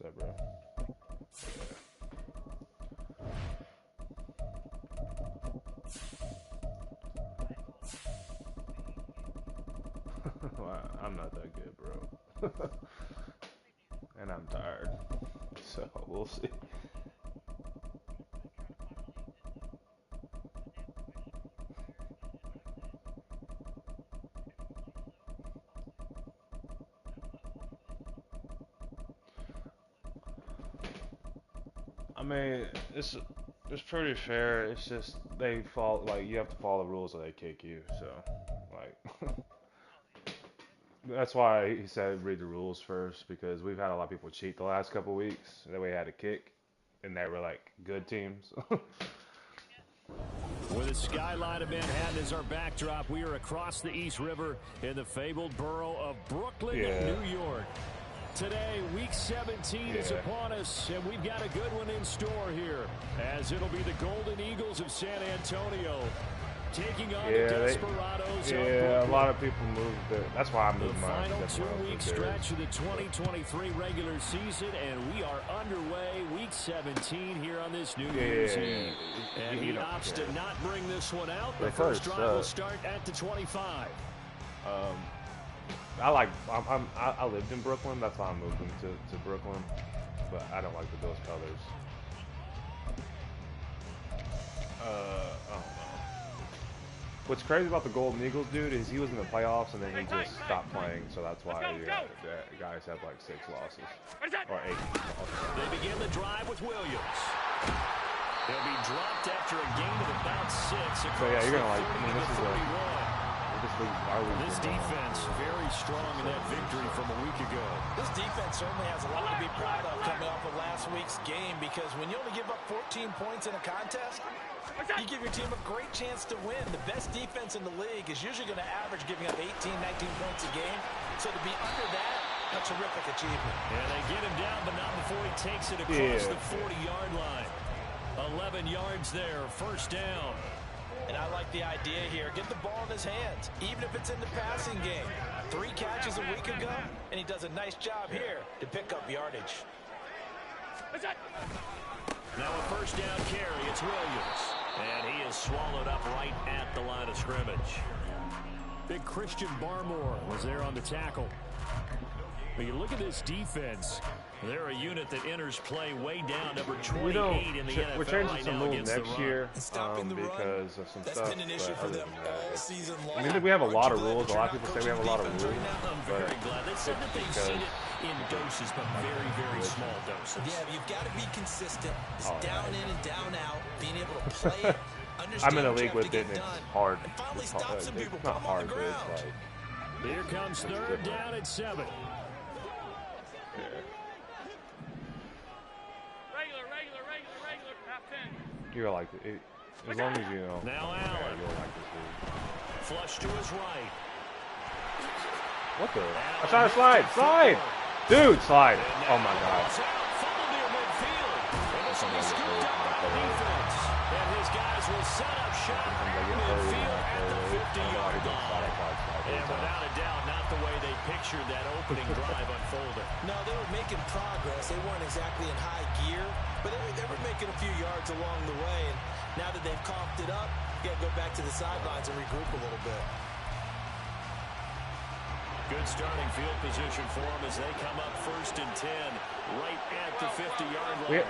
What's up, bro? Well, I'm not that good, bro. And I'm tired. So we'll see. I mean, it's pretty fair. It's just they fall like you have to follow the rules or they kick you. So like that's why he said read the rules first because we've had a lot of people cheat the last couple weeks. That we had a kick, and they were like good teams. With the skyline of Manhattan as our backdrop, we are across the East River in the fabled borough of Brooklyn, New York. Today, Week 17 is upon us, and we've got a good one in store here, as it'll be the Golden Eagles of San Antonio taking on the Desperados. A lot of people moved it. That's why I moved mine. The final 2-week stretch of the 2023 regular season, and we are underway, Week 17 here on this New Year's Eve. And he opts to not bring this one out. The first drive will start at the 25. I lived in Brooklyn. That's why I moved to Brooklyn. But I don't like the Bills colors. I don't know. What's crazy about the Golden Eagles, dude, is he was in the playoffs and then he just stopped playing. So that's why the guys have like 6 losses or 8 losses. They begin the drive with Williams. They'll be dropped after a gain of about 6. So yeah, you're gonna like. I mean, this defense very strong in that victory from a week ago. This defense certainly has a lot to be proud of coming off of last week's game because when you only give up 14 points in a contest, you give your team a great chance to win. The best defense in the league is usually going to average giving up 18, 19 points a game. So to be under that, a terrific achievement. And they get him down, but not before he takes it across the 40-yard line. 11 yards there, first down. And I like the idea here. Get the ball in his hands, even if it's in the passing game. 3 catches a week ago, and he does a nice job here to pick up yardage. Now a first down carry. It's Williams. And he is swallowed up right at the line of scrimmage. Big Christian Barmore was there on the tackle. But you look at this defense. They're a unit that enters play way down, number 28 in the NFL. We're changing right some now rules next year because of some stuff. Been an issue for them all season long. I think we have a lot of rules. A lot of people say we have a lot of rules. I'm very glad. They said that they've seen it in doses, but very, very small doses. Yeah, you've got to be consistent. It's down in and down out. Being able to play it, I'm in a league with it, and it's hard. It's not hard, but it's like... Here comes third down at 7. You're like it, as long as you know. Now Allen. You'll like this league. Flush to his right. What the? I tried to slide. Slide! Dude, slide. Oh my god. And his guys will set up shop midfield at the 50-yard line. And without a doubt, not the way they pictured that opening drive unfolding. No, they were making progress. They weren't exactly in high gear, but they were making a few yards along the way. And now that they've comped it up, you got to go back to the sidelines and regroup a little bit. Good starting field position for them as they come up 1st and 10, right at the 50-yard line.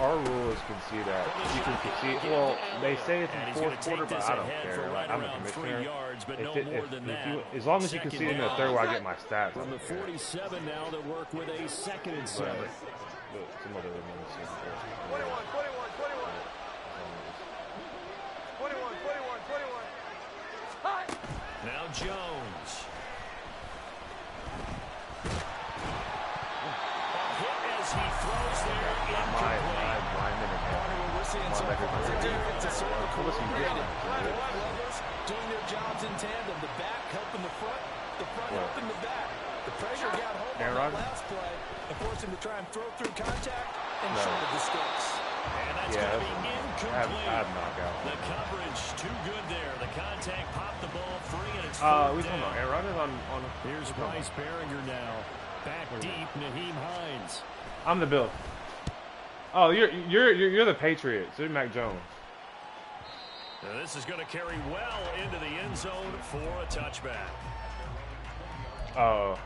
Our rule is concede that. You can concede. Well, they say it's in 4th quarter, but I don't care. Like, I'm a commissioner. As long as you concede in the 3rd where I get my stats. From the 47 now, they work with a 2nd and 7. Some other 21. Now Jones. As he throws there incomplete. We're seeing some defense is sort of coordinated. Doing their jobs in tandem. The back helping the front helping the back. The pressure got home on that last play and forced him to try and throw through contact and short of the sticks. And that's going to be incomplete. I have knockout. The coverage too good there. The contact popped the ball free, and it's we talking about Aaron Rodgers on. Here's Bryce Behringer now. Back deep, Naheem Hines. I'm the Bills. Oh, you're the Patriots. You're Mac Jones. Now this is going to carry well into the end zone for a touchback. Oh.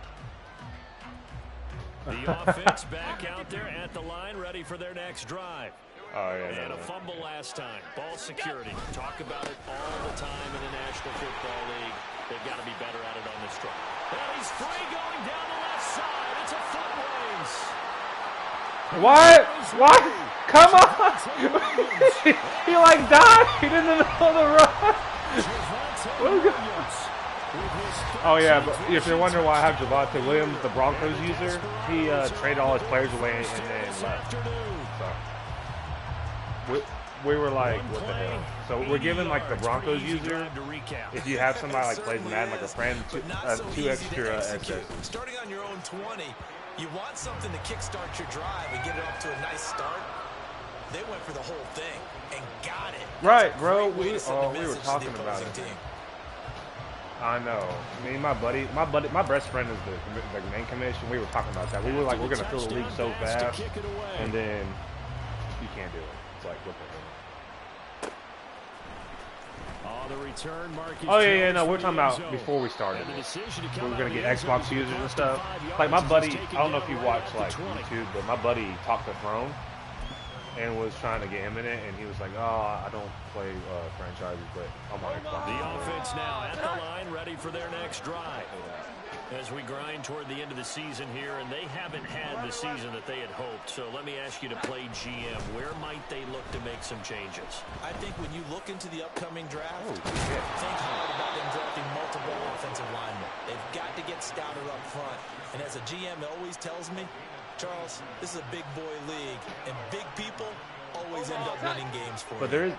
The offense back out there at the line, ready for their next drive. Oh, yeah. And a fumble last time. Ball security. Talk about it all the time in the National Football League. They've got to be better at it on this drive. And he's free going down the left side. It's a foot race. What? What? Come on! He like died in the middle of the run. Oh yeah, but if you're wondering why I have Javonte Williams, the Broncos user, he traded all his players away and then left. So we were like, what the hell? So we're giving like the Broncos user, if you have somebody like plays Madden, like a friend, two extra access. Starting on your own 20, you want something to kickstart your drive and get it off to a nice start. They went for the whole thing and got it. Right, bro. We were talking about it. I know. Me and my best friend is the main commission. We were talking about that. We were like, we're gonna fill the league so fast, and then you can't do it. It's like, what the hell? Oh yeah, no, we're talking about before we started. We were gonna get Xbox users and stuff. Like my buddy, I don't know if you watch like YouTube, but my buddy talked to Throne and was trying to get him in it, and he was like, "Oh, I don't play franchises, but I'm on Xbox." The offense now at the line, ready for their next drive. As we grind toward the end of the season here, and they haven't had the season that they had hoped. So let me ask you to play GM. Where might they look to make some changes? I think when you look into the upcoming draft, think hard about them drafting multiple offensive linemen. They've got to get stouter up front. And as a GM always tells me, Charles, this is a big boy league, and big people always end up winning games for you. But there is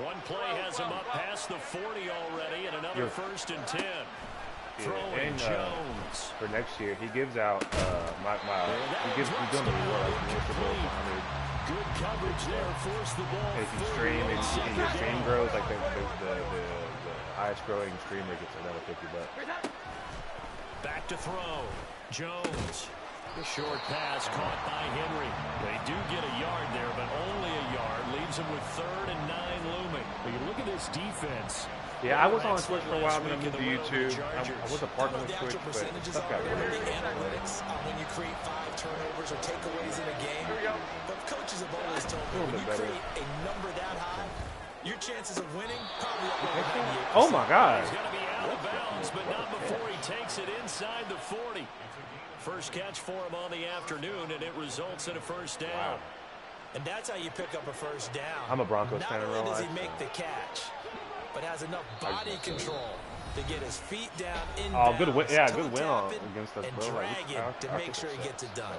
one play has him up past the 40 already, and another 1st and 10. And for next year, he gives out he's doing the reward like municipal for 100. Good coverage there, force the ball. If you stream and your stream grows, like the highest growing streamer gets another $50. Back to throw, Jones. The short pass caught by Henry. They do get a yard there, but only a yard leaves them with 3rd and 9 looming. But you look at this defense. Yeah, I was on Twitch for a while, then I moved to YouTube. I was a partner with Twitch, but stuff got weird. Analytics when you create 5 turnovers or takeaways in a game. But coaches have always told me when you create a number that high, your chances of winning probably up over 98%. Oh my God! He's going to be out of bounds, but not before he takes it inside the 40. First catch for him on the afternoon, and it results in a 1st down. Wow. And that's how you pick up a 1st down. I'm a Broncos fan in real life. Not only does he make the catch, but has enough body control to get his feet down in bounds. Good win. Yeah, good win against us, and bro. drag it to make sure he gets it done.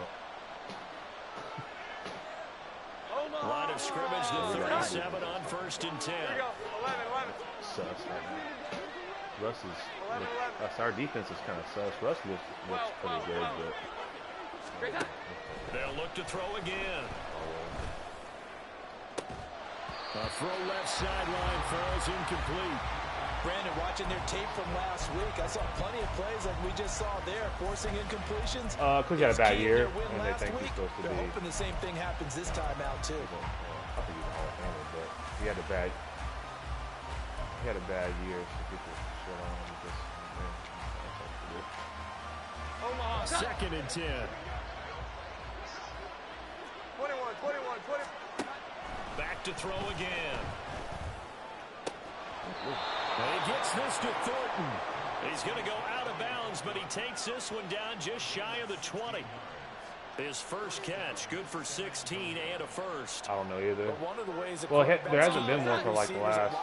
Line of scrimmage to 37 on 1st and 10. Sucks, man. Russ is, our defense is kind of sus. Russ looks pretty good, but they'll look to throw again. A throw left sideline falls incomplete. Brandon, watching their tape from last week, I saw plenty of plays like we just saw there, forcing incompletions. Because he had a bad year, and they think he's supposed to be. They're hoping the same thing happens this time out too. I think he's all handled, but he had a bad year. So people shit on him. Just, 2nd and 10. 21. Back to throw again. And he gets this to Thornton. He's going to go out of bounds, but he takes this one down just shy of the 20. His first catch, good for 16 and a 1st. I don't know either. One of the ways well, there hasn't been one for like the last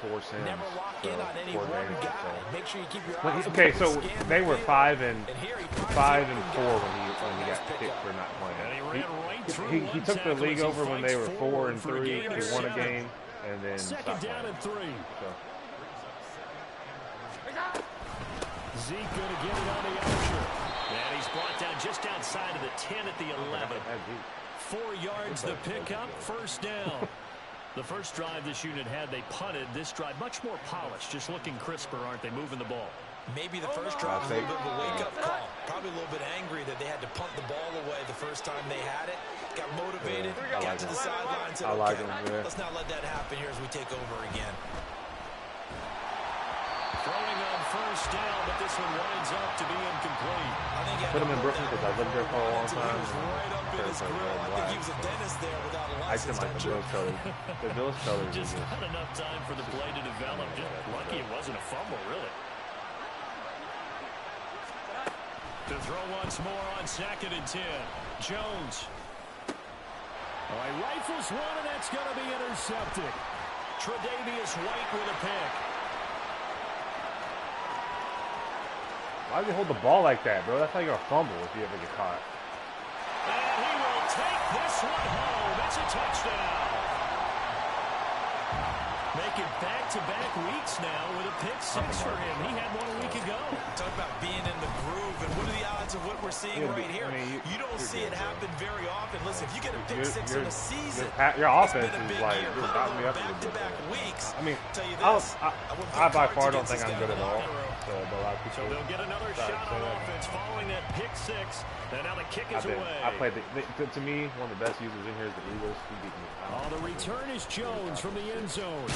4 Sims. Never lock in on any one guy. Make sure you keep your eyes okay, so they were 5 and 4 when he got kicked for not playing. He took the league over when they were 4 and 3. He won a game and then stopped playing. 2nd down and 3. Zeke going to get it on the Archer. And he's brought down just outside of the 10 at the 11. 4 yards the pickup, 1st down. The first drive this unit had, they punted. This drive, much more polished, just looking crisper, aren't they, moving the ball? Maybe the first drive was a little bit of a wake-up call. Probably a little bit angry that they had to punt the ball away the first time they had it. Got motivated, got to the sidelines, and okay, let's not let that happen here as we take over again. Throwing on first down, but this one winds up to be incomplete. Put him in Brooklyn because I lived there for a long time. Right up in his grill. I think he was a dentist there without a license. I like the Bills colors. The Bills colors. Just not enough time for the play to develop. Just lucky it wasn't a fumble, really. To throw once more on 2nd and 10. Jones. All right, rifles one, and that's going to be intercepted. Tre'Davious White with a pick. Why do you hold the ball like that, bro? That's how you're going to fumble if you ever get caught. And he will take this one home. It's a touchdown. Making back-to-back weeks now with a pick 6 for him. He had one a week ago. Talk about being in the groove, and what are the odds of what we're seeing right here? I mean, you don't see it happen very often. Listen, if you get a pick 6 in a season, your offense is like back-to-back weeks. I mean, tell you this, I by far don't think I'm good at all. So they'll get another shot on offense following that pick 6. And now the kick is away. I played to me, one of the best users in here is the Eagles. He beat me. Oh, the return is Jones from the end zone.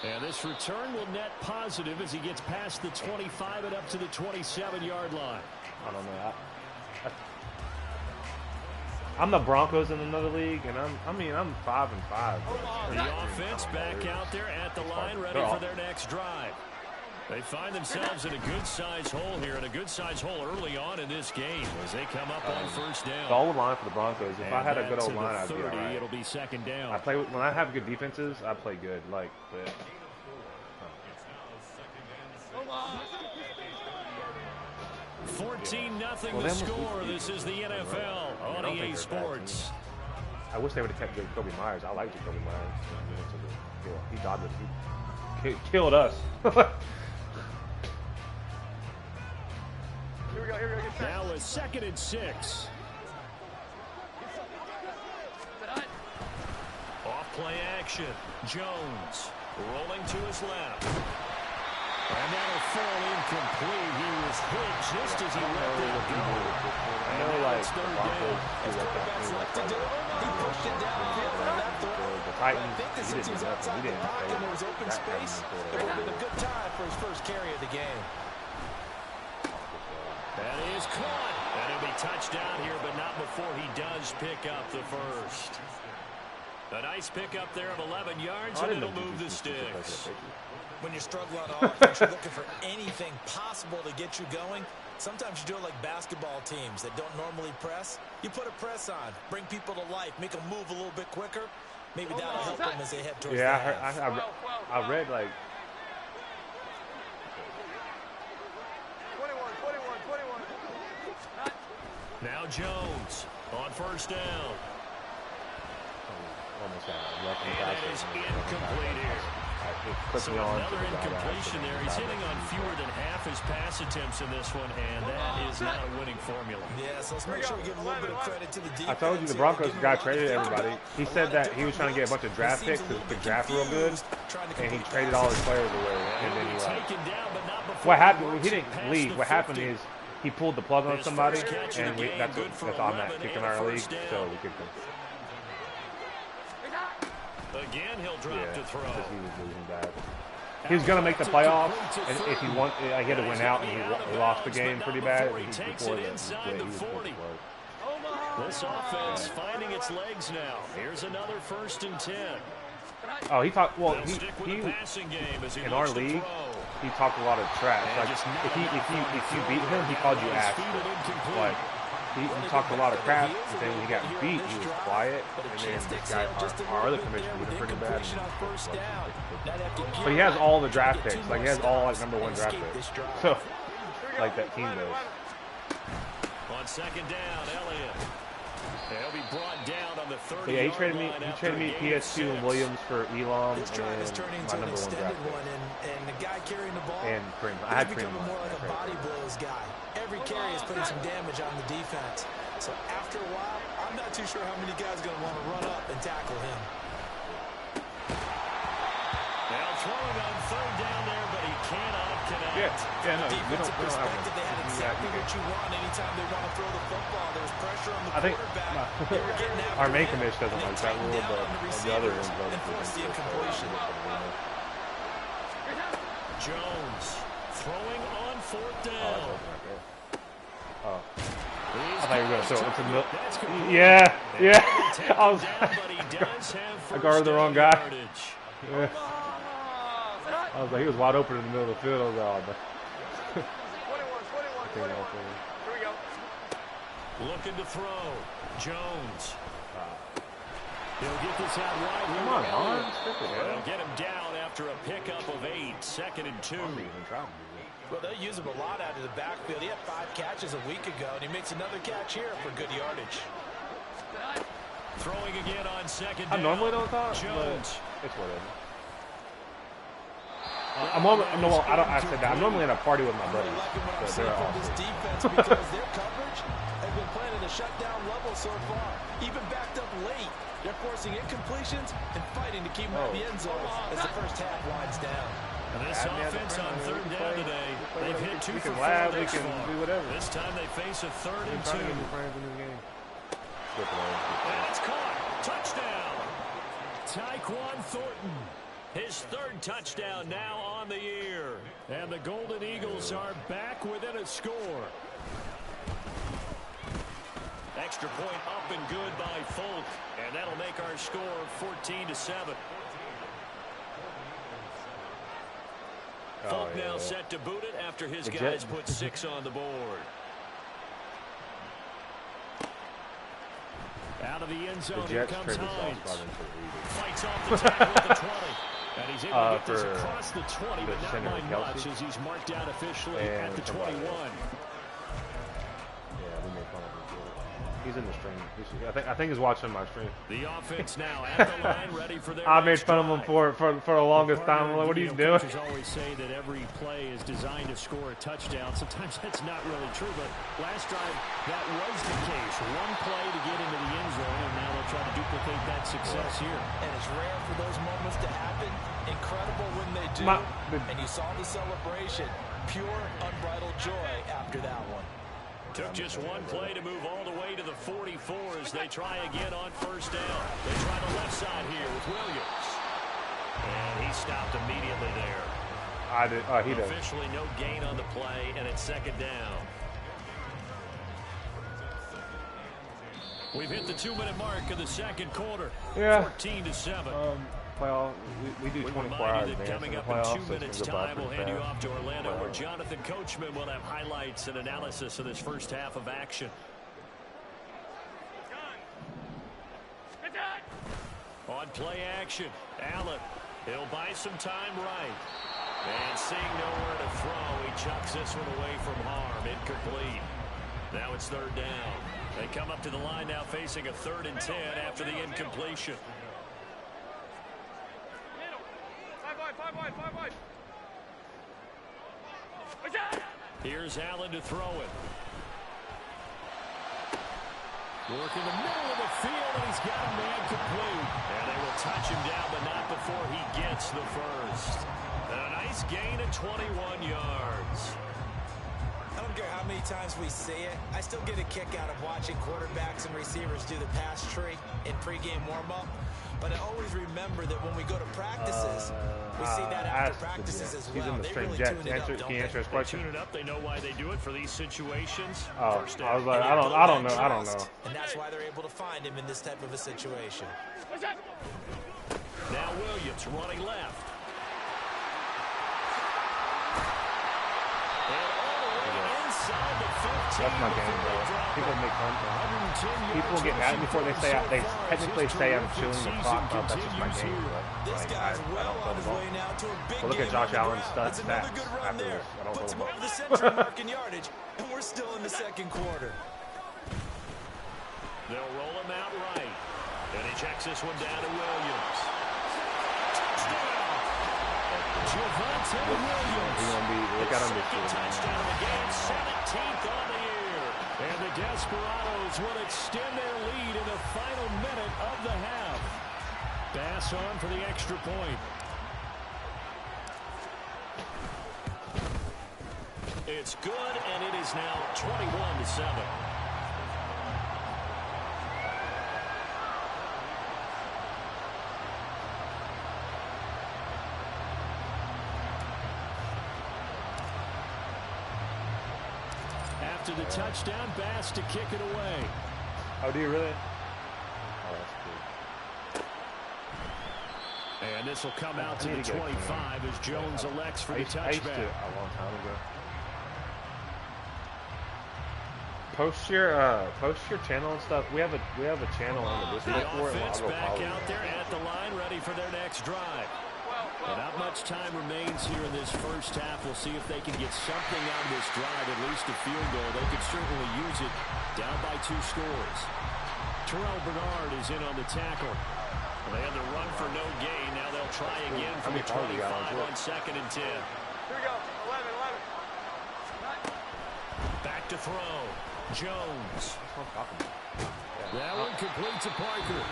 And this return will net positive as he gets past the 25 and up to the 27-yard line. I don't know. I'm the Broncos in another league, and I'm 5-5. The offense back out there at the line, ready for their next drive. They find themselves in a good-sized hole here, and a good-sized hole early on in this game as they come up on first down. The old line for the Broncos. If I had a good old line, I'd be all right. It'll be 2nd down. When I have good defenses, I play good. Like, but, 14-0 the score. This is the NFL on EA Sports. I wish they would have kept Jacoby Myers. I like Jacoby Myers. He dodged it. He killed us. Now a 2nd and 6. Off play action. Jones rolling to his left. And that'll fall incomplete. He was hit just as he let that go. I know, like, the Broncos As quarterbacks like to do, he pushed it downfield and left the Titans, I think that since he was outside the pocket and there was open space, it would have been a good time for his first carry of the game. That is caught. And he'll be touched down here, but not before he does pick up the first. A nice pickup there of 11 yards, and it'll move the sticks. When you're struggling on offense, you're looking for anything possible to get you going. Sometimes you do it like basketball teams that don't normally press. You put a press on, bring people to life, make them move a little bit quicker. Maybe that'll help them as they head towards the half. I read, like, 21. Now Jones on first down. And it is incomplete here. So another incompletion there. He's hitting on fewer than half his pass attempts in this one, and that is not a winning formula. Yes, let's make sure we give a little bit of credit to the defense. I told you the Broncos guy traded everybody. He said that he was trying to get a bunch of draft picks because he could draft real good, and he traded all his players away. And then he what happened? He didn't leave. What happened is he pulled the plug on somebody, and that's automatic kick in our league, so we kicked him. Again, he'll drop to throw. He was losing bad. He was going to make the playoffs, and if he won, he had to win out, and he lost the game pretty bad. Takes it inside the 40. This offense finding its legs now. Here's another 1st and 10. Oh, he talked. Well, he in our league, he talked a lot of trash. Like if you beat him, he called you ass. Like he talked a lot of crap, and then when he got beat, he was quiet. And then this guy, our other commissioner, was pretty bad. But he has all the draft picks. Like he has all like #1 draft picks. So like that team does. On 2nd down, Elliott. He'll be brought down on the 30. Yeah, he traded me PS2 and Williams for Elam this drive is turning into an extended one, and the guy carrying the ball, and Kareem. I had becoming more like a body blows guy. Every carry is putting some damage on the defense. So after a while, I'm not too sure how many guys are going to want to run up and tackle him. third down there, but he cannot connect. Yeah, no, Defensive we don't have perspective, they had exactly what you want anytime they want to throw the football. There was pressure on the quarterback. They were getting after our main him, commish doesn't and like they that rule, tightened down but on the the other receivers ones and forced the incompletion. Jones throwing on fourth down. Oh. I thought you were going to throw it to the middle. Yeah. I guarded the wrong guy. Yeah. I was like, he was wide open in the middle of the field. I was like, oh, 21. Here we go. Looking to throw. Jones. He'll get this out wide. Come on, Hon. They'll get him down after a pickup of 8, 2nd and 2. Well, they use him a lot out of the backfield. He had 5 catches a week ago, and he makes another catch here for good yardage. Throwing again on 2nd down. I normally don't talk, Jones. but it's whatever. I said that. I'm normally in a party with my buddies. What I'm So seeing they're from all this defense because their coverage has been playing at a shutdown level so far. Even backed up late, they're forcing incompletions and fighting to keep them in the end zone as the first half winds down. And this offense on 3rd down today, they've hit 2 for 4 laugh, we this can far. do whatever. This time they face a 3rd and 2. And it's caught. Touchdown. Tyquan Thornton. His 3rd touchdown now on the year. And the Golden Eagles are back within a score. Extra point up and good by Folk. And that'll make our score 14-7. Folk now set to boot it after his guys put 6 on the board. Out of the end zone, here comes Hines. Fights off the tackle at the 20. And he's able to get this across the 20, but not by much as he's marked out officially at the 21. Yeah, we made fun of him. He's in the stream. I think he's watching my stream. The offense now at the line, ready for their I made fun of him for the longest time. I'm like, what are you doing? Coaches always say that every play is designed to score a touchdown. Sometimes that's not really true, but last drive that was the case. One play to get into the end zone, and now they'll try to duplicate that success here. And it's rare for those moments to happen. Incredible when they do. And you saw the celebration. Pure, unbridled joy after that one. Took just one play to move all the way to the 44 as they try again on 1st down. They try the left side here with Williams. And he stopped immediately there. He does. Officially no gain on the play, and it's 2nd down. We've hit the 2-minute mark of the 2nd quarter. Yeah. 14-7. Playoff, we do 24 hours advance. Coming up in 2 minutes time, we'll hand you off to Orlando, where Jonathan Coachman will have highlights and analysis of this first half of action. On play action, Allen, he'll buy some time right. And seeing nowhere to throw, he chucks this one away from harm, incomplete. Now it's 3rd down. They come up to the line now facing a 3rd and 10 after the incompletion. Here's Allen to throw it. Working the middle of the field, and he's got a man complete. And they will touch him down, but not before he gets the first. And a nice gain of 21 yards. I don't care how many times we see it. I still get a kick out of watching quarterbacks and receivers do the pass tree in pregame warm-up. But I always remember that when we go to practices, we see that after practices as well. He's in the stream. Really Jack, tune it up, can you answer his question? Tune it up. They know why they do it for these situations. I was like, I don't know. And that's why they're able to find him in this type of a situation. Now Williams running left. Inside the 15. That's my game, bro. People make fun of me. People get mad before they technically say I'm chewing the clock up. That's just my game, bro. This guy's well on his way now to a big look at Josh Allen's stats another good run after there. this. I don't Puts him know over the century mark in yardage, and we're still in the 2nd quarter. They'll roll him out right. And he checks this one down to Williams. Touchdown! Javonte Williams. He's gonna be, look at him this year, Touchdown of the game, 17th on the year. And the Desperados will extend their lead in the final minute of the half. Pass on for the extra point. It's good, and it is now 21-7. After the touchdown, Bass to kick it away. Oh, do you really? Oh, that's cool. And this will come out to the 25 as Jones elects for the touchback. I used to a long time ago. Post your channel and stuff. We have a channel on the Discord for it. The offense back out there at the line, ready for their next drive. And not much time remains here in this first half. We'll see if they can get something out of this drive, at least a field goal. They could certainly use it. Down by 2 scores. Terrell Bernard is in on the tackle. They had the run for no gain. Now they'll try again from the 25 on 2nd and 10. Here we go. 11. Back to throw. Jones. That one completes to Parker.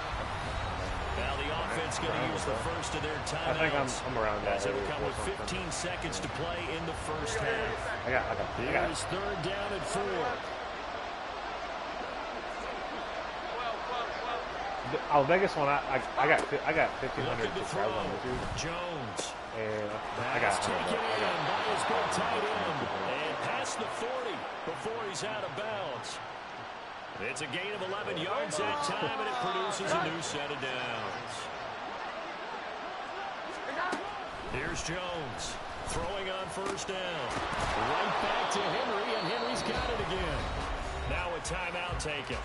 Now the offense going to use the first of their timeouts. I think I'm around that. As it'll come with 15 seconds to play in the first half. I got Here's 3rd down and 4. Oh, Vegas one. I got 1,500 subscribers on YouTube. Jones. And I got taken in by his big tight end and past the 40 before he's out of bounds. It's a gain of 11 yards that time, and it produces a new set of downs. Here's Jones throwing on 1st down. Right back to Henry, and Henry's got it again. Now a timeout taken.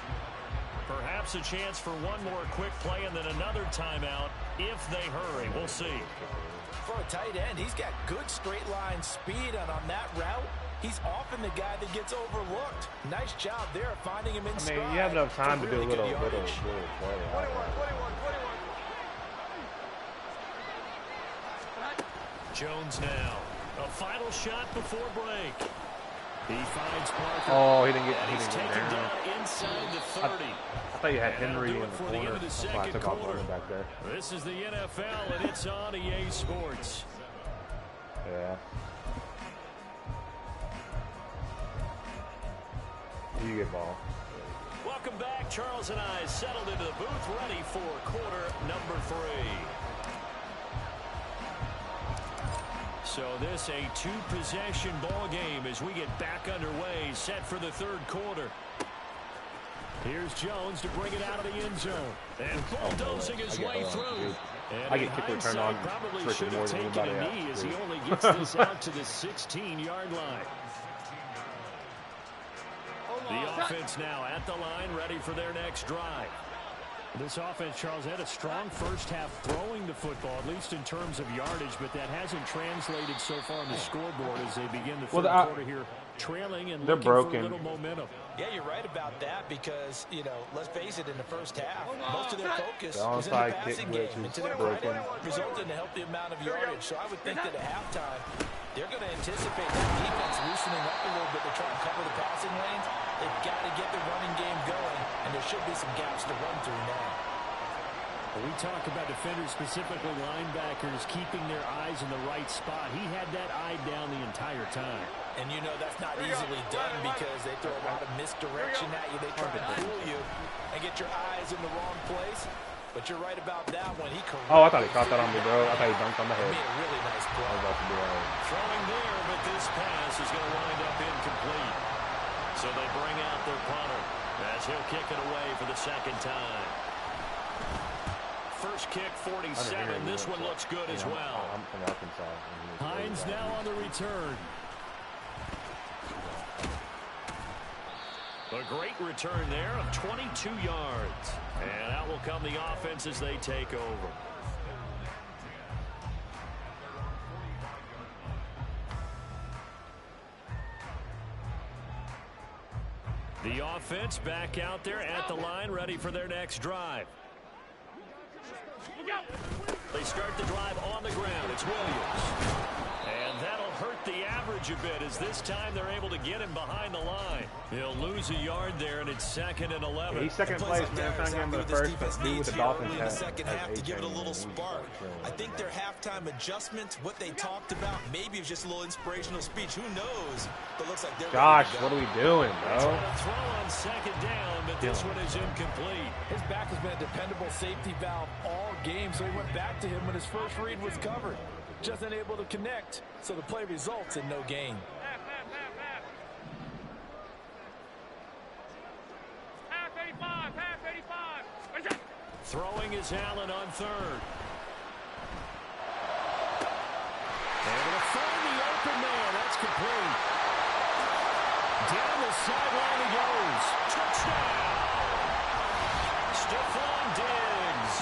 Perhaps a chance for one more quick play and then another timeout if they hurry. We'll see. For a tight end, he's got good straight line speed, and on that route, he's often the guy that gets overlooked. Nice job there of finding him in stride. I mean, you have enough time to do a little play. 21. Jones now. A final shot before break. He finds Parker. Oh, he didn't get down inside the 30. I thought you had Henry in the corner. That's why I took off running back there. This is the NFL, and it's on EA Sports. Yeah. You get ball. Welcome back. Charles and I settled into the booth, ready for quarter number 3. So this a 2-possession ball game as we get back underway, set for the 3rd quarter. Here's Jones to bring it out of the end zone. And bulldozing his way through. And I get kick return on probably should more have than taken anybody a knee else. as he only gets this out to the 16-yard line. The offense now at the line, ready for their next drive. This offense, Charles, had a strong first half throwing the football, at least in terms of yardage, but that hasn't translated so far on the scoreboard as they begin the 3rd quarter here, trailing and looking for a little momentum. Yeah, you're right about that because, you know, let's face it, in the first half, most of their focus was in the passing game. And to their credit, resulted in a healthy amount of yardage. So I would think that at halftime, they're going to anticipate that defense loosening up a little bit to try and cover the passing lanes. They've got to get the running game going, and there should be some gaps to run through now. We talk about defenders, specifically linebackers, keeping their eyes in the right spot. He had that eye down the entire time. And you know that's not easily done because they throw a lot of misdirection at you. They try to fool you and get your eyes in the wrong place. But you're right about that one. Oh, I thought he caught that on me, bro. I thought he dunked on the head. He made a really nice play. I was about to do that. Throwing there, but this pass is going to wind up incomplete. So they bring out their punter as he'll kick it away for the 2nd time. First kick, 47. This one looks good as well. I'm from Arkansas. Hines now on the return. A great return there of 22 yards. And out will come the offense as they take over. The offense back out there at the line, ready for their next drive. They start the drive on the ground. It's Williams. And that'll hurt the average coverage a bit, as this time they're able to get him behind the line. He'll lose a yard there, and it's 2nd and 11. Yeah, he's second place, man. Trying to get him to the first, but dude with the Dolphins in the second half to give it a little spark. I think their halftime adjustments, what they talked about, maybe it's just a little inspirational speech. Who knows? But looks like they're Josh, what are we doing, bro? Trying to throw on 2nd down, but this one is incomplete. His back has been a dependable safety valve all game, so he went back to him when his first read was covered. Just unable to connect, so the play results in no gain. Throwing is Allen on 3rd. Able to find the open man. That's complete. Down the sideline he goes. Touchdown. Stephon Diggs.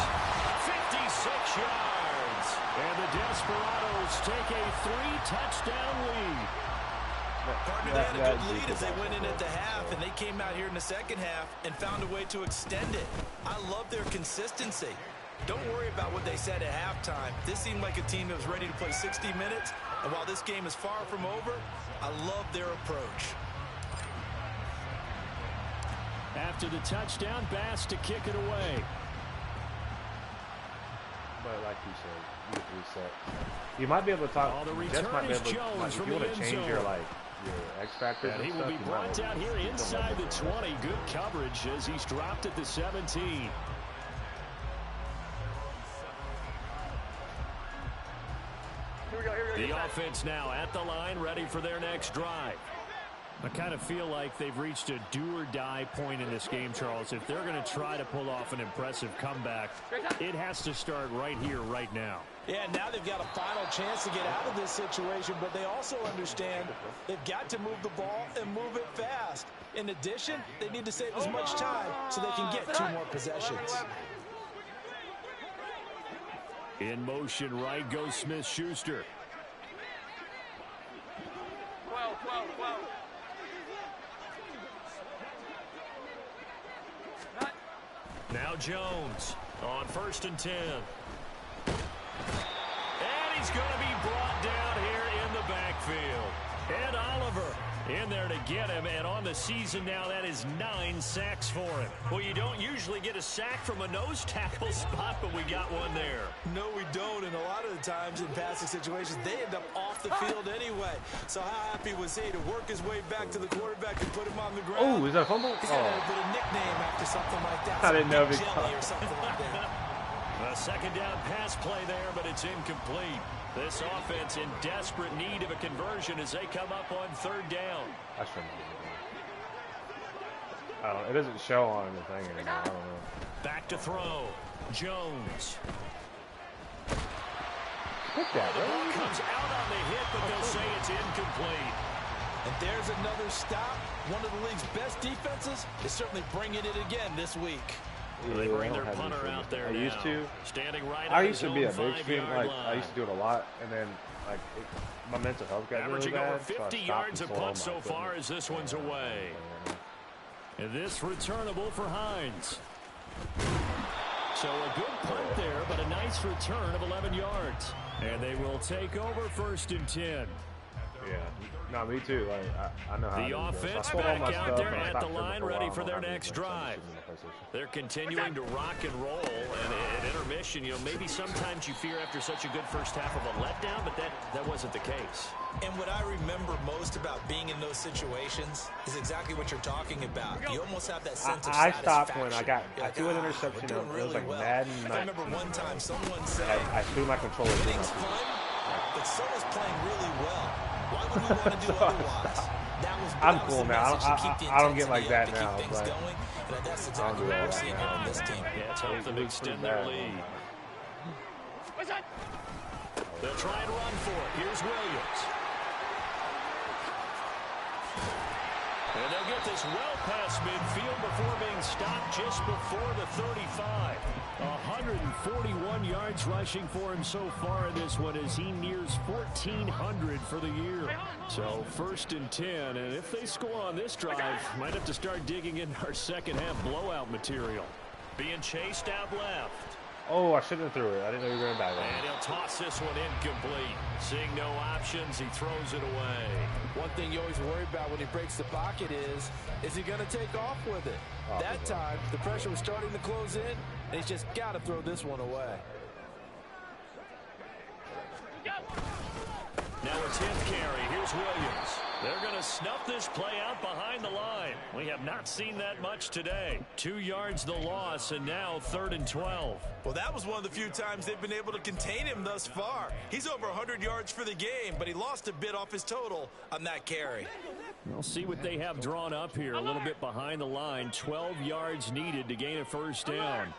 56 yards. And the Desperados take a 3-touchdown lead. Partner, they had a good lead as they went in at the half, and they came out here in the second half and found a way to extend it. I love their consistency. Don't worry about what they said at halftime. This seemed like a team that was ready to play 60 minutes, and while this game is far from over, I love their approach. After the touchdown, Bass to kick it away. But like you said, you get reset. You might be able to talk. Just might be able to, like, if you want to change your X factors and he stuff, will be brought down here inside the 20. Good coverage as he's dropped at the 17. Here we go. The offense now at the line, ready for their next drive. I kind of feel like they've reached a do-or-die point in this game, Charles. If they're going to try to pull off an impressive comeback, it has to start right here, right now. Yeah, now they've got a final chance to get out of this situation, but they also understand they've got to move the ball and move it fast. In addition, they need to save as much time so they can get 2 more possessions. In motion, right goes Smith-Schuster. 12. Now Jones on 1st and 10. And he's going to be brought down here in the backfield. Ed Oliver in there to get him, and on the season now, that is 9 sacks for him. Well, you don't usually get a sack from a nose tackle spot, but we got one there. No, we don't, and a lot of the times in passing situations, they end up off the field anyway. So how happy was he to work his way back to the quarterback and put him on the ground? Oh, is that a fumble? He's got a bit of nickname after something like that. I didn't know if he Jelly or something like that. A 2nd down pass play there, but it's incomplete. This offense in desperate need of a conversion as they come up on 3rd down. I shouldn't have. It doesn't show on the thing anymore. I don't know. Back to throw. Jones. Pick that, The ball comes out on the hit, but they'll say it's incomplete. And there's another stop. One of the league's best defenses is certainly bringing it again this week. Yeah, they bring their punter out there now. Standing right I used to be a big stream, like I used to do it a lot, and then like my mental health got really bad. Averaging over 50 yards a punt so far as this one's away. And this returnable for Hines. So a good punt there, but a nice return of 11 yards. And they will take over 1st and 10. Yeah, no, me too. Like I know how. The offense back out there at the line, ready for their next drive. They're continuing to rock and roll, and at intermission, maybe sometimes you fear after such a good first half of a letdown, but that wasn't the case. And what I remember most about being in those situations is exactly what you're talking about. You almost have that sense of satisfaction. I stopped when I threw an interception. It was like Madden. I remember one time someone said, I threw my controller. "Winning's fun, but so is playing really well. Why would we want to do otherwise?" I'm cool now. I don't get like that now. But that's exactly what we're seeing here on this team. Yeah, it's hope them extend their lead. They'll try and run for it. Here's Williams. And they'll get this well past midfield before being stopped just before the 35. 141 yards rushing for him so far in this one as he nears 1,400 for the year. So 1st and 10, and if they score on this drive, might have to start digging in our second half blowout material. Being chased out left. Oh, I shouldn't have threw it. I didn't know you were going back. And he'll toss this one incomplete. Seeing no options, he throws it away. One thing you always worry about when he breaks the pocket is he going to take off with it? That time, the pressure was starting to close in, and he's just got to throw this one away. Now a 10th carry. Here's Williams. They're going to snuff this play out behind the line. We have not seen that much today. 2 yards the loss, and now 3rd and 12. Well, that was one of the few times they've been able to contain him thus far. He's over 100 yards for the game, but he lost a bit off his total on that carry. We'll see what they have drawn up here. A little bit behind the line. 12 yards needed to gain a first down.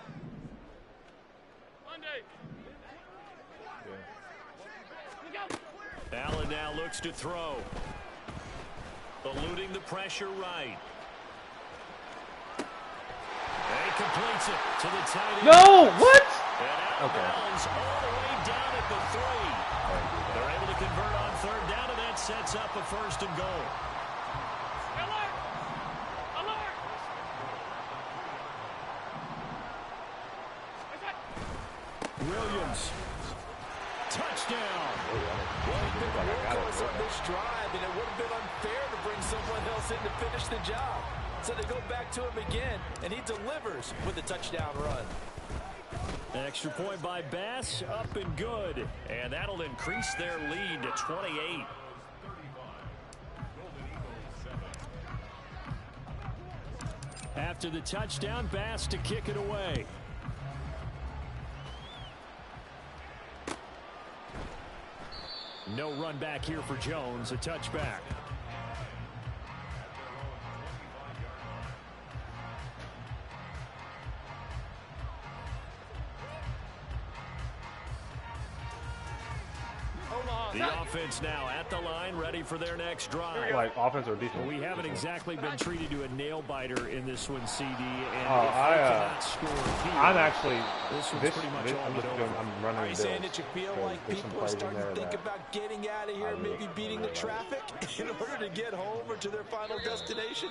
Allen now looks to throw. Eluding the pressure right. And he completes it to the tight end. No! What? And out of bounds all the way down at the 3. They're able to convert on 3rd down, and that sets up a 1st and goal. Alert! Alert! Williams. Touchdown. Well, he's been the workhorse on this drive, and it would have been unfair to bring someone else in to finish the job. So they go back to him again, and he delivers with a touchdown run. Extra point by Bass, up and good. And that'll increase their lead to 28. After the touchdown, Bass to kick it away. No run back here for Jones, a touchback. The offense now at the line, ready for their next drive. Like offense or defense? We haven't exactly been treated to a nail-biter in this one, CD. And I'm actually, this one's pretty much all but over. I'm running. Are you saying that you feel like people are starting to think about getting out of here, maybe beating the traffic in order to get home or to their final destination?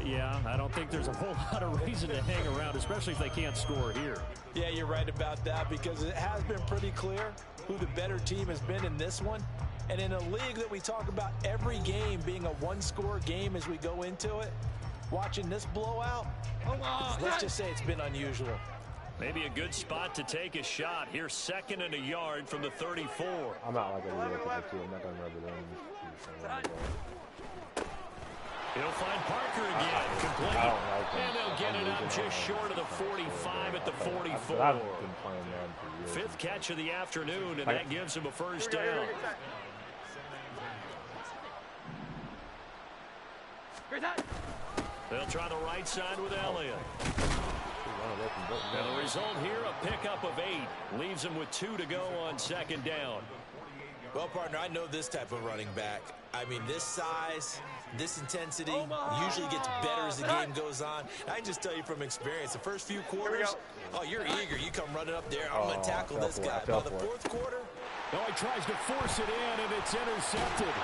Yeah, I don't think there's a whole lot of reason to hang around, especially if they can't score here. Yeah, you're right about that, because it has been pretty clear who the better team has been in this one. And in a league that we talk about every game being a one-score game as we go into it, watching this blowout, let's just say it's been unusual. Maybe a good spot to take a shot. Here's 2nd and a yard from the 34. I'm not like a real too. I'm not going to rub it in. He'll find Parker again. Complete. And they'll get it up just short of the 45 at the 44. 5th catch of the afternoon, and that gives him a first down. They'll try the right side with Elliott. And the result here, a pickup of 8. Leaves him with 2 to go on 2nd down. Well, partner, I know this type of running back. I mean, this size, this intensity usually gets better as the game goes on. I can just tell you from experience, the first few quarters, you're eager. You come running up there, I'm going to tackle this guy. By the 4th quarter, he tries to force it in, and it's intercepted.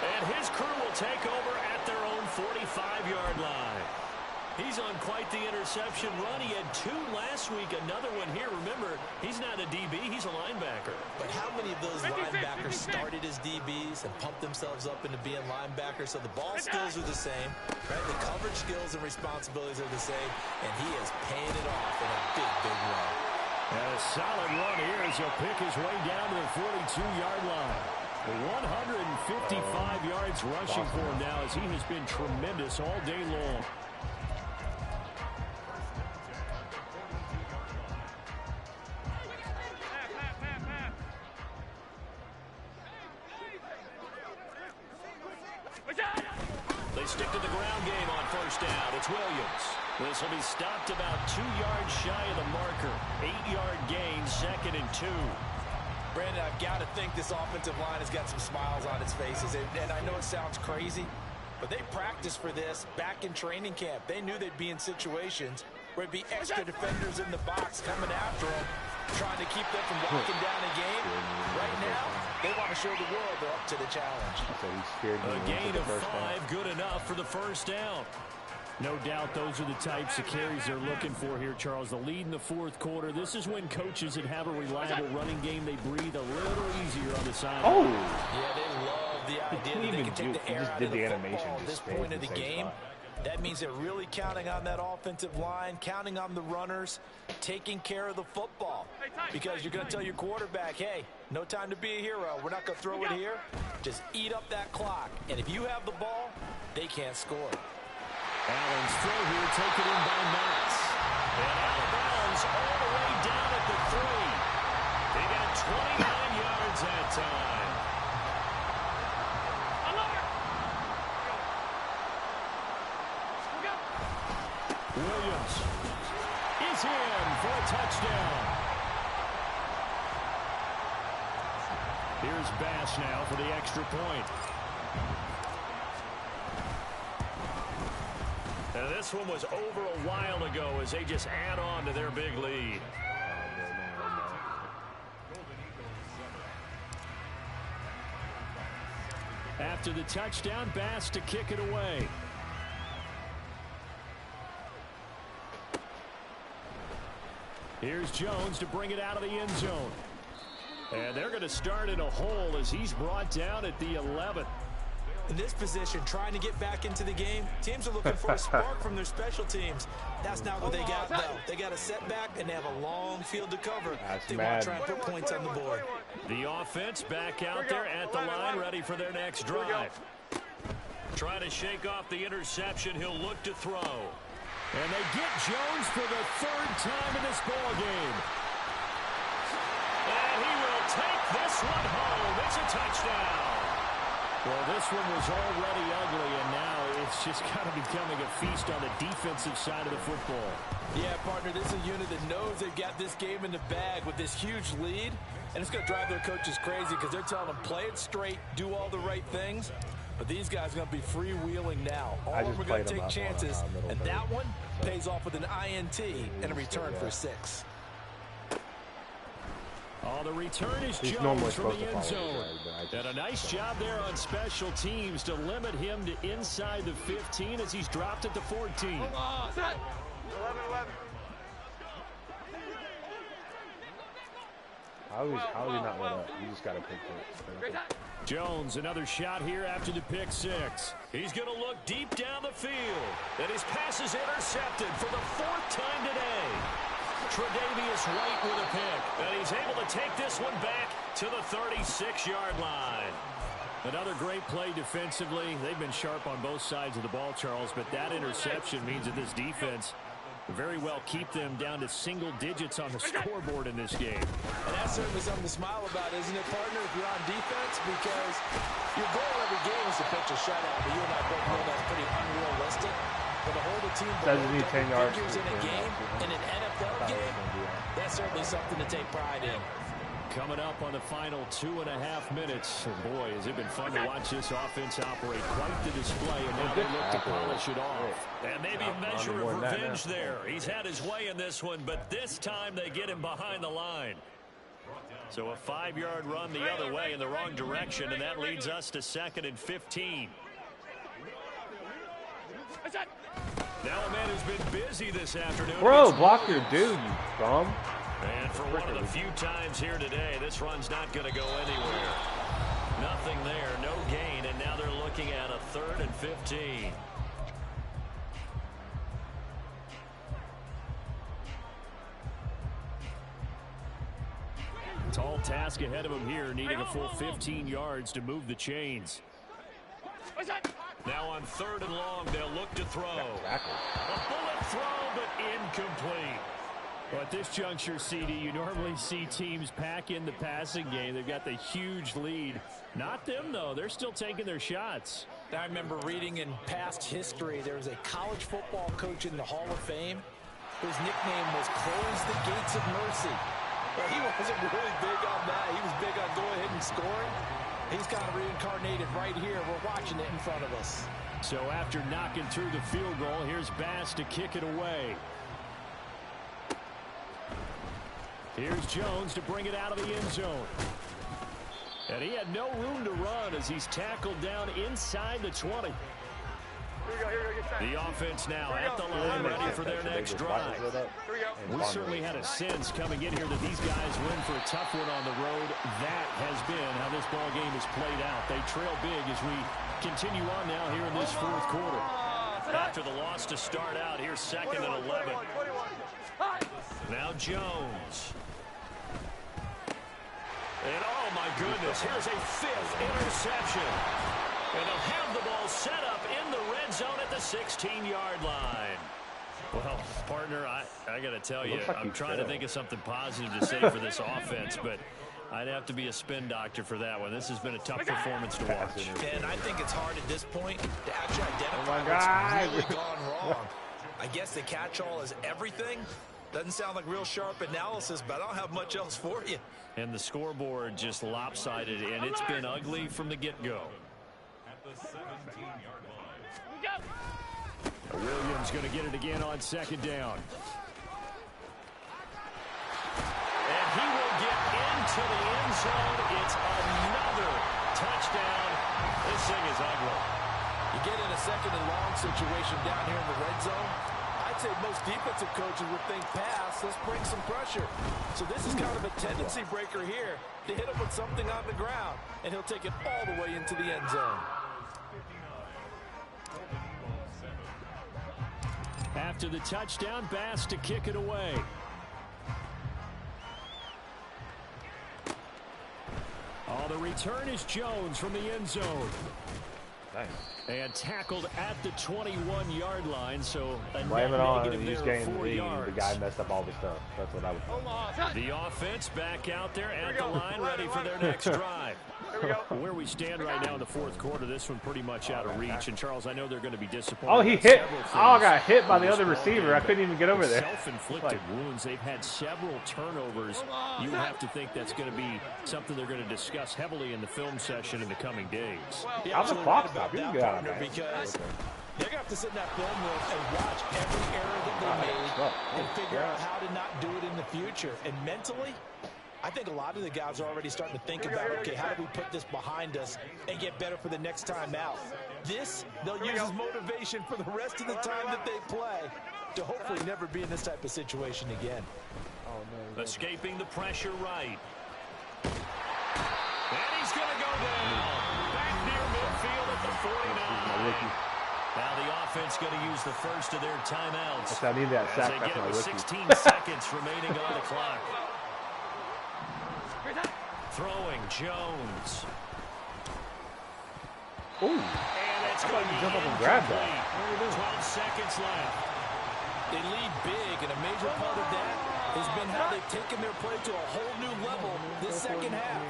And his crew will take over at their own 45-yard line. He's on quite the interception run. He had 2 last week, another one here. Remember, he's not a DB, he's a linebacker. But how many of those linebackers started as DBs and pumped themselves up into being linebackers? So the ball skills are the same, right? The coverage skills and responsibilities are the same, and he is paying it off in a big, big run. And a solid run here as he'll pick his way down to the 42-yard line. 155 yards rushing for him now as he has been tremendous all day long. They stick to the ground game on 1st down. It's Williams. This will be stopped about 2 yards shy of the marker. 8-yard gain, 2nd and 2. Brandon, I've got to think this offensive line has got some smiles on its faces. And I know it sounds crazy, but they practiced for this back in training camp. They knew they'd be in situations where it'd be extra defenders in the box coming after them, trying to keep them from locking down a game. Right now, they want to show the world they're up to the challenge. A gain of 5, good enough for the first down. No doubt those are the types of carries they're looking for here, Charles. The lead in the fourth quarter. This is when coaches that have a reliable running game, they breathe a little easier on the sideline. Oh! Yeah, they love the idea that they can take the air out of the football at this point of the game. That means they're really counting on that offensive line, counting on the runners, taking care of the football. Because you're going to tell your quarterback, hey, no time to be a hero. We're not going to throw it here. Just eat up that clock. And if you have the ball, they can't score. Allen's throw here taken in by Max. And out of bounds all the way down at the 3. They got 29 yards that time. Williams is in for a touchdown. Here's Bass now for the extra point. Now this one was over a while ago as they just add on to their big lead. After the touchdown, Bass to kick it away. Here's Jones to bring it out of the end zone. And they're going to start in a hole as he's brought down at the 11. In this position, trying to get back into the game, teams are looking for a spark from their special teams. That's not what they got, though. They got a setback, and they have a long field to cover. They want to try and put points on the board. The offense back out there at the line, ready for their next drive. Trying to shake off the interception. He'll look to throw. And they get Jones for the 3rd time in this ball game. And he will take this one home. It's a touchdown. Well, this one was already ugly, and now it's just kind of becoming a feast on the defensive side of the football. Yeah, partner, this is a unit that knows they've got this game in the bag with this huge lead, and it's going to drive their coaches crazy because they're telling them play it straight, do all the right things. But these guys are going to be freewheeling now. All of them are going to take chances, and that one pays off with an INT and a return for 6. Oh, the return is Jones from the end zone. And a nice job there on special teams to limit him to inside the 15 as he's dropped at the 14. 11-11. How is he not let up? You just got to pick it. Jones, another shot here after the pick 6. He's going to look deep down the field. And his pass is intercepted for the 4th time today. Tre'Davious White with a pick. And he's able to take this one back to the 36-yard line. Another great play defensively. They've been sharp on both sides of the ball, Charles, but that interception means that this defense very well keep them down to single digits on the scoreboard in this game. And that's certainly something to smile about, isn't it, partner, if you're on defense? Because your goal every game is to pitch a shutout, but you and I both know that's pretty unrealistic. But to hold a team below 10 yards in a game, in an NFL game, that's certainly something to take pride in. Coming up on the final 2.5 minutes. Boy, has it been fun to watch this offense operate. Quite the display, and now they look to polish it off. And maybe a measure of revenge there. He's had his way in this one, but this time they get him behind the line. So a 5-yard run the other way in the wrong direction, and that leads us to 2nd and 15. Now a man who's been busy this afternoon. Bro, block your dude, you bum. And for one of the few times here today, this run's not going to go anywhere. Nothing there, no gain, and now they're looking at a 3rd and 15. Tall task ahead of him here, needing a full 15 yards to move the chains. Now on 3rd and long, they'll look to throw. A bullet throw, but incomplete. Well, at this juncture, CD, you normally see teams pack in the passing game. They've got the huge lead. Not them, though. They're still taking their shots. I remember reading in past history, there was a college football coach in the Hall of Fame whose nickname was Close the Gates of Mercy. Well, he wasn't really big on that. He was big on go ahead and scoring. He's kind of reincarnated right here. We're watching it in front of us. So after knocking through the field goal, here's Bass to kick it away. Here's Jones to bring it out of the end zone. And he had no room to run as he's tackled down inside the 20. The offense now at the line, ready for their next drive. We certainly had a sense coming in here that these guys win for a tough one on the road. That has been how this ball game has played out. They trail big as we continue on now here in this fourth quarter. After the loss to start out, here's 2nd and 11. Now Jones. And oh my goodness, here's a 5th interception. And they'll have the ball set up in the red zone at the 16-yard line. Well, partner, I got to tell you, I'm trying to think of something positive to say for this offense, but I'd have to be a spin doctor for that one. This has been a tough performance to watch. And I think it's hard at this point to actually identify what's really gone wrong. I guess the catch-all is everything. Doesn't sound like real sharp analysis, but I don't have much else for you. And the scoreboard just lopsided, and it's been ugly from the get-go. Williams going to get it again on 2nd down. And he will get into the end zone. It's another touchdown. This thing is ugly. You get in a 2nd and long situation down here in the red zone. I'd say most defensive coaches would think pass, let's bring some pressure. So this is kind of a tendency breaker here to hit him with something on the ground, and he'll take it all the way into the end zone. After the touchdown, Bass to kick it away. Oh, the return is Jones from the end zone. Nice. And tackled at the 21-yard line, so a blame it on these games. 4 yards. The guy messed up all the stuff. That's what I would do. The offense back out there at the line, ready for their next drive. Where we stand right now in the fourth quarter, this one pretty much out of reach. And Charles, I know they're going to be disappointed. Oh, he hit. Oh, I got hit by the other receiver. I couldn't even get over there. Self-inflicted wounds. They've had several turnovers. You would have to think that's going to be something they're going to discuss heavily in the film session in the coming days. How's the clock stop? You can get out of that. Because they're going to have to sit in that film room and watch every error that they made and figure out how to not do it in the future. And mentally, I think a lot of the guys are already starting to think about, okay, how do we put this behind us and get better for the next time out? This, they'll use as motivation for the rest of the time that they play to hopefully never be in this type of situation again. Escaping the pressure right. And he's going to go down. Back near midfield at the 49. Now the offense going to use the first of their timeouts. I need that sack. As they get it with 16 seconds remaining on the clock. Throwing Jones. Ooh. And it's going to jump up and grab that. 12 seconds left. They lead big, and a major part of that has been how they've taken their play to a whole new level this second half.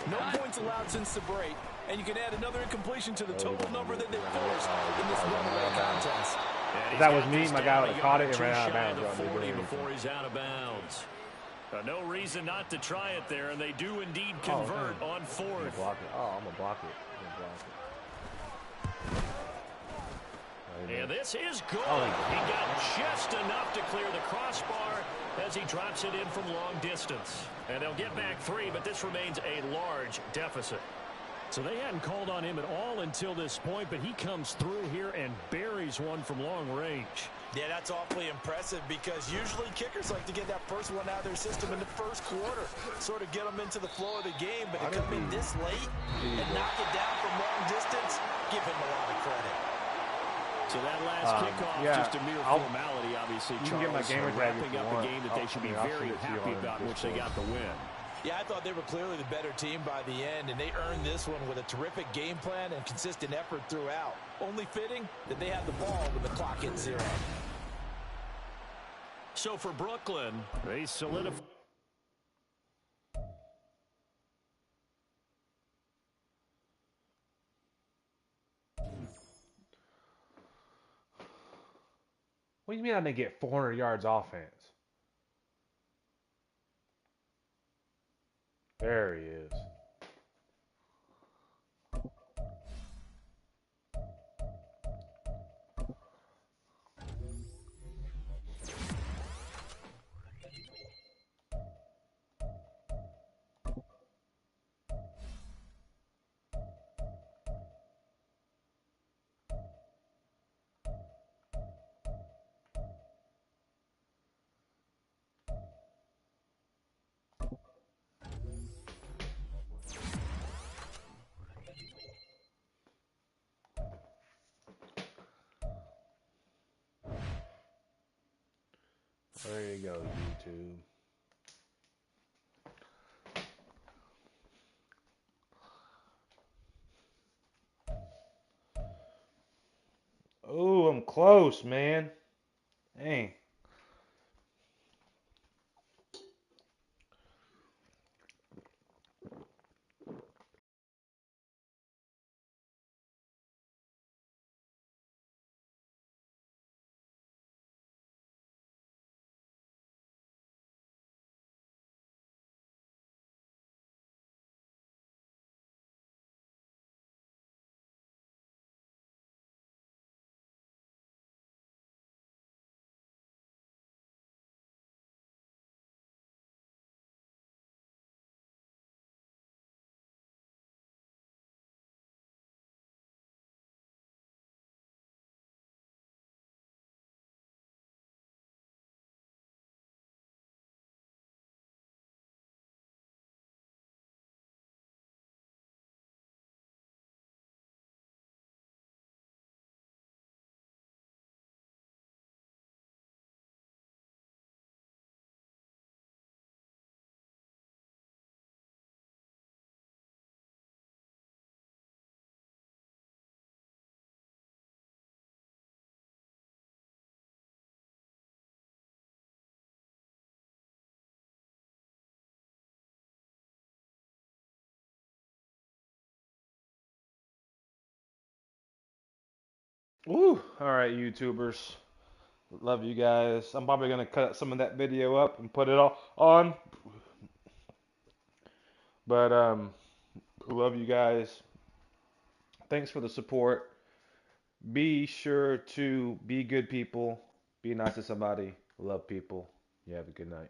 No points allowed since the break, and you can add another incompletion to the total number that they forced in this runaway contest. If that was me, my guy would have caught it and ran out of bounds. 40 before he's out of bounds. No reason not to try it there, and they do indeed convert on 4th. I'm gonna block it. Oh, I'm gonna block it. And this is good. He got just enough to clear the crossbar as he drops it in from long distance. And they'll get back 3, but this remains a large deficit. So they hadn't called on him at all until this point, but he comes through here and buries one from long range. Yeah, that's awfully impressive because usually kickers like to get that first one out of their system in the first quarter, sort of get them into the flow of the game, but to come in this late and knock it down from long distance, give him a lot of credit. So that last kickoff, just a mere formality, obviously. You can get my gamer tag wrapping up a game that they should be very happy about, in which they got the win. Yeah, I thought they were clearly the better team by the end, and they earned this one with a terrific game plan and consistent effort throughout. Only fitting that they had the ball when the clock hit 0. So for Brooklyn, they solidify. What do you mean I didn't get 400 yards offense? There he is. we go, YouTube. Oh, I'm close, man. Dang. Woo! All right, YouTubers. Love you guys. I'm probably gonna cut some of that video up and put it all on. But love you guys. Thanks for the support. Be sure to be good people. Be nice to somebody. Love people. You have a good night.